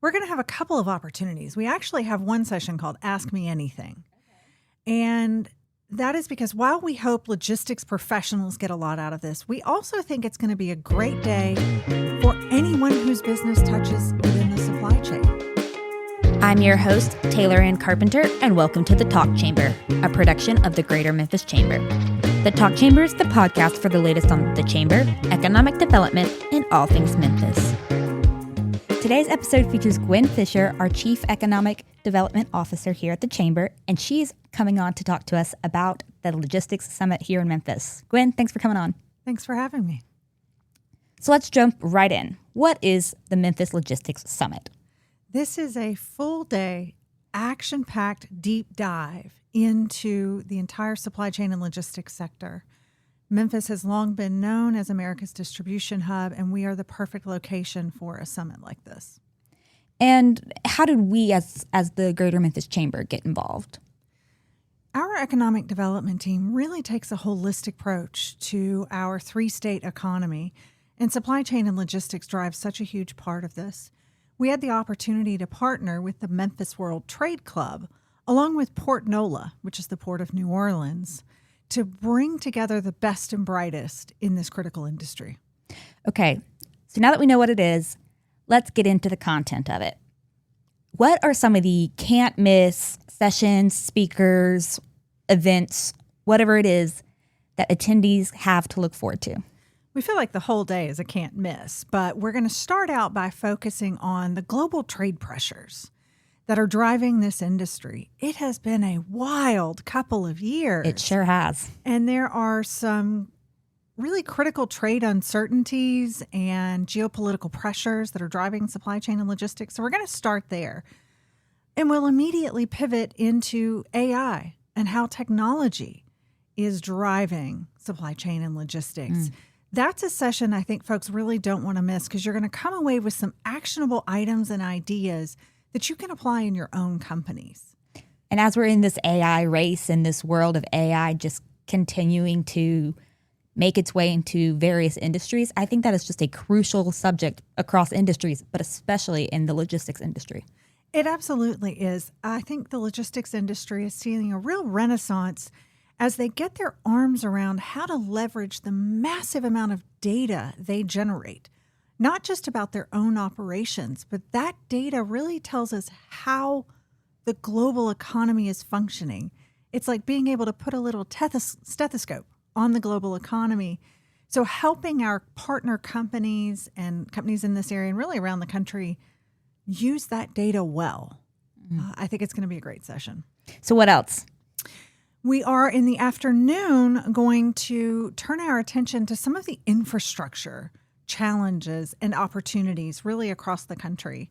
We're going to have a couple of opportunities. We actually have one session called Ask Me Anything. And that is because while we hope logistics professionals get a lot out of this, we also think it's going to be a great day for anyone whose business touches within the supply chain. I'm your host, Taylor Ann Carpenter, and welcome to The Talk Chamber, a production of the Greater Memphis Chamber. The Talk Chamber is the podcast for the latest on the Chamber, economic development, and all things Memphis. Today's episode features Gwyn Fisher, our Chief Economic Development Officer here at the Chamber, and she's coming on to talk to us about the Logistics Summit here in Memphis. Gwyn, thanks for coming on. Thanks for having me. So let's jump right in. What is the Memphis Logistics Summit? This is a full-day, action-packed deep dive into the entire supply chain and logistics sector. Memphis has long been known as America's distribution hub, and we are the perfect location for a summit like this. And how did we, as the Greater Memphis Chamber, get involved? Our economic development team really takes a holistic approach to our three-state economy, and supply chain and logistics drive such a huge part of this. We had the opportunity to partner with the Memphis World Trade Club, along with Port Nola, which is the Port of New Orleans, to bring together the best and brightest in this critical industry. Okay, so now that we know what it is, let's get into the content of it. What are some of the can't miss sessions, speakers, events, whatever it is that attendees have to look forward to? We feel like the whole day is a can't miss, but we're going to start out by focusing on the global trade pressures that are driving this industry. It has been a wild couple of years. It sure has. And there are some really critical trade uncertainties and geopolitical pressures that are driving supply chain and logistics. So we're going to start there. And we'll immediately pivot into AI and how technology is driving supply chain and logistics. That's a session I think folks really don't want to miss, because you're going to come away with some actionable items and ideas that you can apply in your own companies. And as we're in this AI race, in this world of AI just continuing to make its way into various industries, I think that is just a crucial subject across industries, but especially in the logistics industry. It absolutely is. I think the logistics industry is seeing a real renaissance as they get their arms around how to leverage the massive amount of data they generate. Not just about their own operations, but that data really tells us how the global economy is functioning. It's like being able to put a little stethoscope on the global economy. So helping our partner companies and companies in this area and really around the country use that data well. I think it's going to be a great session. So what else? We are in the afternoon going to turn our attention to some of the infrastructure challenges and opportunities really across the country.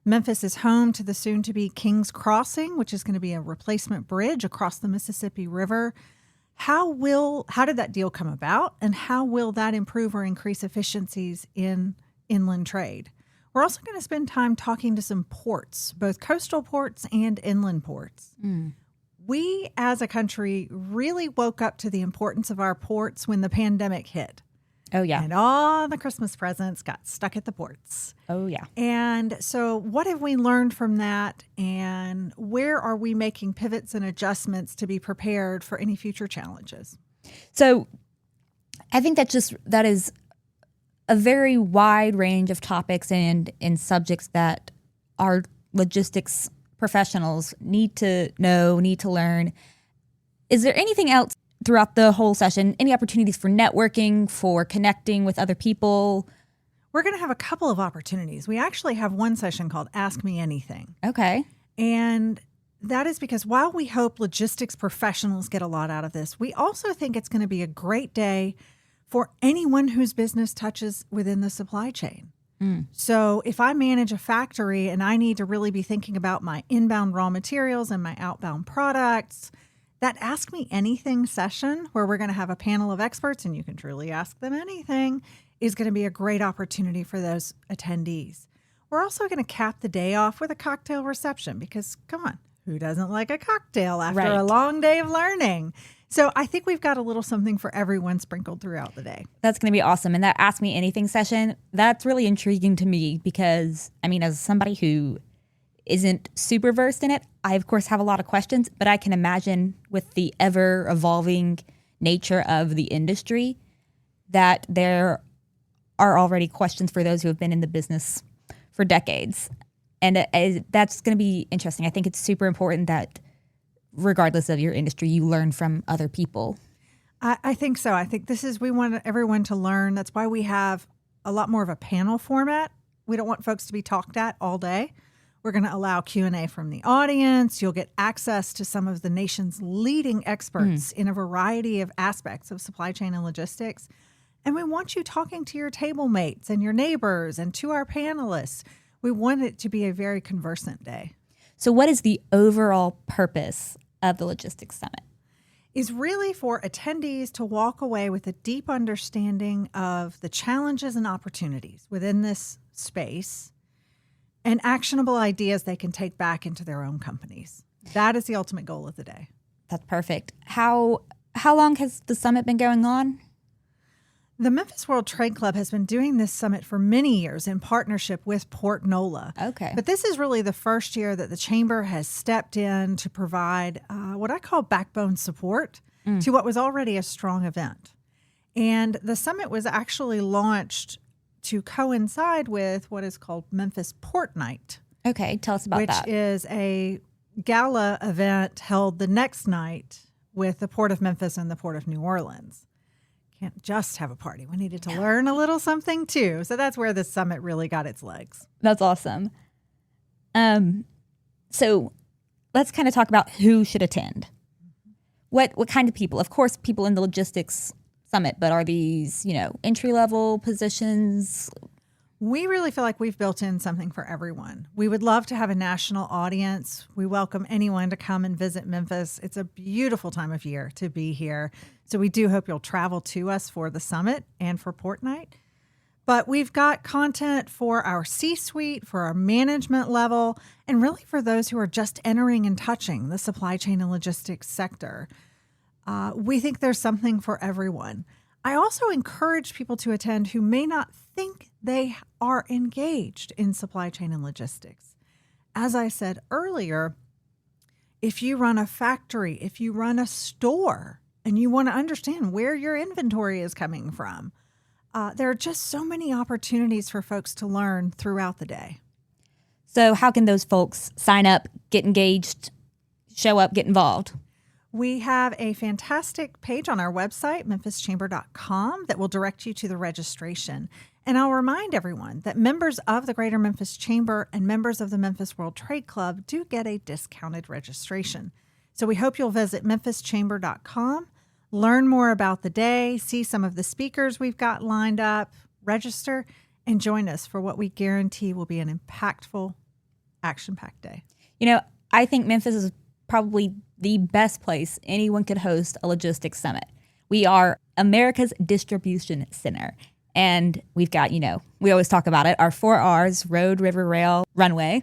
Memphis is home to the soon-to-be King's Crossing, which is going to be a replacement bridge across the Mississippi River. How did that deal come about, and how will that improve or increase efficiencies in inland trade? We're also going to spend time talking to some ports, both coastal ports and inland ports. We, as a country, really woke up to the importance of our ports when the pandemic hit. Oh, yeah. And all the Christmas presents got stuck at the ports. Oh, yeah. And so what have we learned from that, and where are we making pivots and adjustments to be prepared for any future challenges? So I think that is a very wide range of topics and subjects that our logistics professionals need to know, need to learn. Is there anything else throughout the whole session, any opportunities for networking, for connecting with other people? We're going to have a couple of opportunities. We actually have one session called Ask Me Anything. Okay. And that is because while we hope logistics professionals get a lot out of this, we also think it's going to be a great day for anyone whose business touches within the supply chain. So if I manage a factory and I need to really be thinking about my inbound raw materials and my outbound products, that Ask Me Anything session, where we're going to have a panel of experts and you can truly ask them anything, is going to be a great opportunity for those attendees. We're also going to cap the day off with a cocktail reception because, come on, who doesn't like a cocktail after Right. a long day of learning? So I think we've got a little something for everyone sprinkled throughout the day. That's going to be awesome. And that Ask Me Anything session, that's really intriguing to me because, I mean, as somebody who isn't super versed in it, I, of course, have a lot of questions, but I can imagine with the ever-evolving nature of the industry that there are already questions for those who have been in the business for decades. And that's going to be interesting. I think it's super important that regardless of your industry, you learn from other people. I think so. I think we want everyone to learn. That's why we have a lot more of a panel format. We don't want folks to be talked at all day. We're going to allow Q&A from the audience. You'll get access to some of the nation's leading experts in a variety of aspects of supply chain and logistics. And we want you talking to your table mates and your neighbors and to our panelists. We want it to be a very conversant day. So what is the overall purpose of the Logistics Summit? Is really for attendees to walk away with a deep understanding of the challenges and opportunities within this space and actionable ideas they can take back into their own companies. That is the ultimate goal of the day. That's perfect. How long has the summit been going on? The Memphis World Trade Club has been doing this summit for many years in partnership with Port NOLA. Okay. But this is really the first year that the Chamber has stepped in to provide what I call backbone support to what was already a strong event. And the summit was actually launched to coincide with what is called Memphis Port Night. Okay, tell us about that. Which is a gala event held the next night with the Port of Memphis and the Port of New Orleans. Can't just have a party. We needed to learn a little something too. So that's where the summit really got its legs. That's awesome. So let's kind of talk about who should attend. What kind of people? Of course, people in the logistics summit, but are these, entry-level positions? We really feel like we've built in something for everyone. We would love to have a national audience. We welcome anyone to come and visit Memphis. It's a beautiful time of year to be here. So we do hope you'll travel to us for the summit and for Port Night. But we've got content for our C-suite, for our management level, and really for those who are just entering and touching the supply chain and logistics sector. We think there's something for everyone. I also encourage people to attend who may not think they are engaged in supply chain and logistics. As I said earlier, if you run a factory, if you run a store, and you want to understand where your inventory is coming from, there are just so many opportunities for folks to learn throughout the day. So how can those folks sign up, get engaged, show up, get involved? We have a fantastic page on our website, memphischamber.com, that will direct you to the registration. And I'll remind everyone that members of the Greater Memphis Chamber and members of the Memphis World Trade Club do get a discounted registration. So we hope you'll visit memphischamber.com, learn more about the day, see some of the speakers we've got lined up, register, and join us for what we guarantee will be an impactful, action-packed day. I think Memphis is probably the best place anyone could host a logistics summit. We are America's distribution center. And we've got, we always talk about it, our 4 R's, road, river, rail, runway.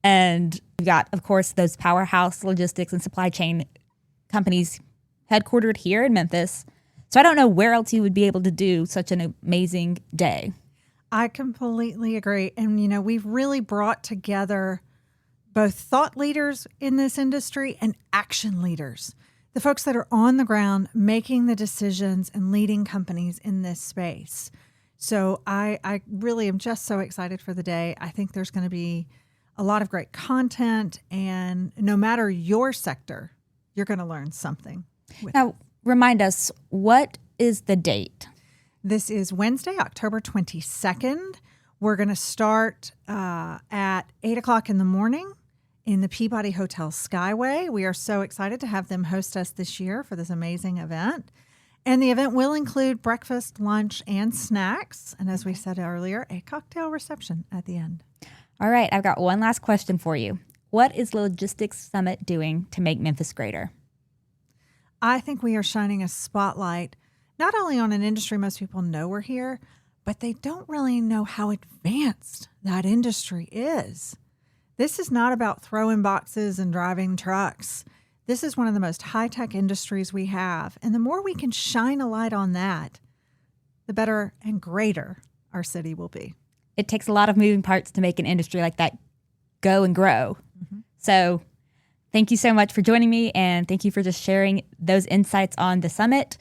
And we've got, of course, those powerhouse logistics and supply chain companies headquartered here in Memphis. So I don't know where else you would be able to do such an amazing day. I completely agree. And, we've really brought together both thought leaders in this industry and action leaders, the folks that are on the ground making the decisions and leading companies in this space. So I really am just so excited for the day. I think there's going to be a lot of great content, and no matter your sector, you're going to learn something. Now, remind us, what is the date? This is Wednesday, October 22nd. We're going to start at 8 o'clock in the morning in the Peabody Hotel Skyway. We are so excited to have them host us this year for this amazing event. And the event will include breakfast, lunch, and snacks. And as we said earlier, a cocktail reception at the end. All right, I've got one last question for you. What is the Logistics Summit doing to make Memphis greater? I think we are shining a spotlight not only on an industry most people know we're here, but they don't really know how advanced that industry is. This is not about throwing boxes and driving trucks. This is one of the most high-tech industries we have. And the more we can shine a light on that, the better and greater our city will be. It takes a lot of moving parts to make an industry like that go and grow. Mm-hmm. So thank you so much for joining me, and thank you for just sharing those insights on the summit.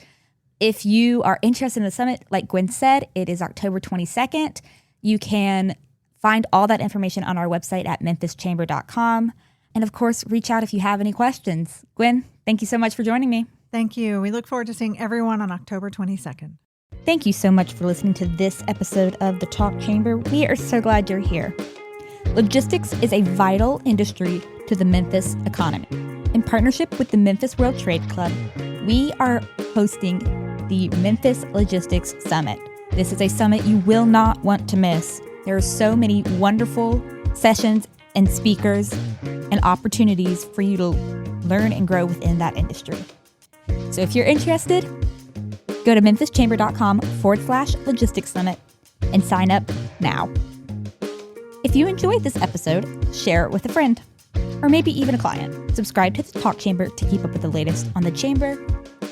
If you are interested in the summit, like Gwyn said, it is October 22nd. You can find all that information on our website at memphischamber.com. And of course, reach out if you have any questions. Gwyn, thank you so much for joining me. Thank you. We look forward to seeing everyone on October 22nd. Thank you so much for listening to this episode of The Talk Chamber. We are so glad you're here. Logistics is a vital industry to the Memphis economy. In partnership with the Memphis World Trade Club, we are hosting the Memphis Logistics Summit. This is a summit you will not want to miss. There are so many wonderful sessions and speakers and opportunities for you to learn and grow within that industry. So if you're interested, go to memphischamber.com/logistics summit and sign up now. If you enjoyed this episode, share it with a friend or maybe even a client. Subscribe to the Talk Chamber to keep up with the latest on the Chamber,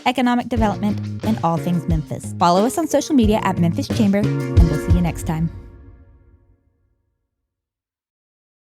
economic development, and all things Memphis. Follow us on social media at Memphis Chamber, and we'll see you next time.